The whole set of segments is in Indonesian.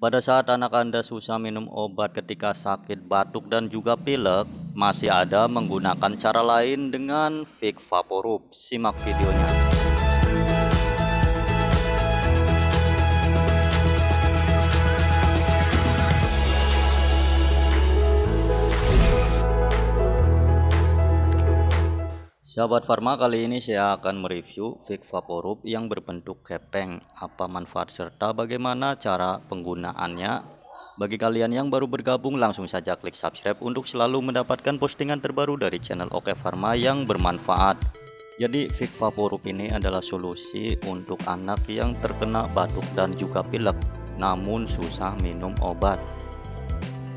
Pada saat anak Anda susah minum obat ketika sakit batuk dan juga pilek, masih ada menggunakan cara lain dengan Vic Vaporub. Simak videonya. Sahabat Farma, kali ini saya akan mereview Vic Vaporub yang berbentuk kepeng. Apa manfaat serta bagaimana cara penggunaannya. Bagi kalian yang baru bergabung, langsung saja klik subscribe untuk selalu mendapatkan postingan terbaru dari channel Oke Farma yang bermanfaat. Jadi Vic Vaporub ini adalah solusi untuk anak yang terkena batuk dan juga pilek namun susah minum obat.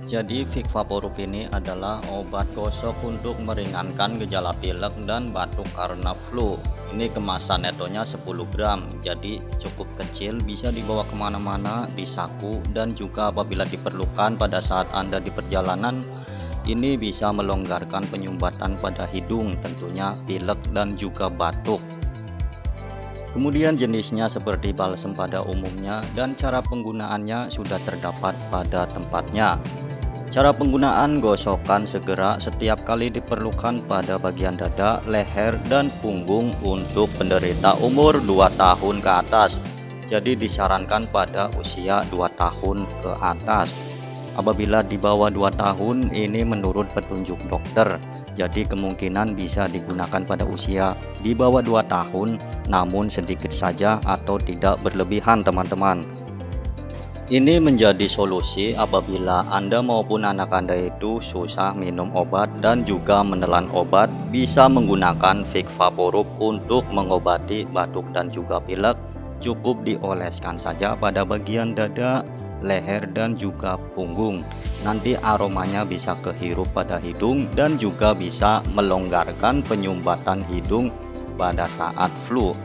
Jadi Vic Vaporub ini adalah obat gosok untuk meringankan gejala pilek dan batuk karena flu. Ini kemasan netonya 10 gram, jadi cukup kecil, bisa dibawa kemana-mana, di saku, dan juga apabila diperlukan pada saat Anda di perjalanan, ini bisa melonggarkan penyumbatan pada hidung, tentunya pilek dan juga batuk. Kemudian jenisnya seperti balsem pada umumnya dan cara penggunaannya sudah terdapat pada tempatnya. Cara penggunaan: gosokkan segera setiap kali diperlukan pada bagian dada, leher, dan punggung untuk penderita umur 2 tahun ke atas. Jadi disarankan pada usia 2 tahun ke atas. Apabila di bawah 2 tahun ini menurut petunjuk dokter, jadi kemungkinan bisa digunakan pada usia di bawah 2 tahun, namun sedikit saja atau tidak berlebihan teman-teman. Ini menjadi solusi apabila Anda maupun anak Anda itu susah minum obat dan juga menelan obat, bisa menggunakan Vic Vaporub untuk mengobati batuk dan juga pilek. Cukup dioleskan saja pada bagian dada, leher, dan juga punggung. Nanti aromanya bisa kehirup pada hidung dan juga bisa melonggarkan penyumbatan hidung pada saat flu.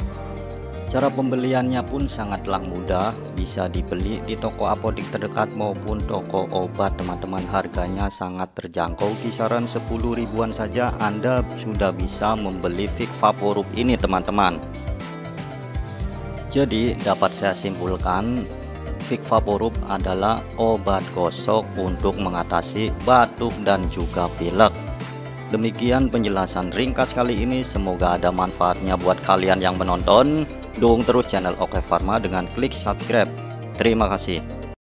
Cara pembeliannya pun sangatlah mudah, bisa dibeli di toko apotik terdekat maupun toko obat teman-teman. Harganya sangat terjangkau, kisaran 10 ribuan saja Anda sudah bisa membeli Vic Vaporub ini teman-teman. Jadi dapat saya simpulkan, Vic Vaporub adalah obat gosok untuk mengatasi batuk dan juga pilek. Demikian penjelasan ringkas kali ini, semoga ada manfaatnya buat kalian yang menonton. Dukung terus channel Oke Farma dengan klik subscribe. Terima kasih.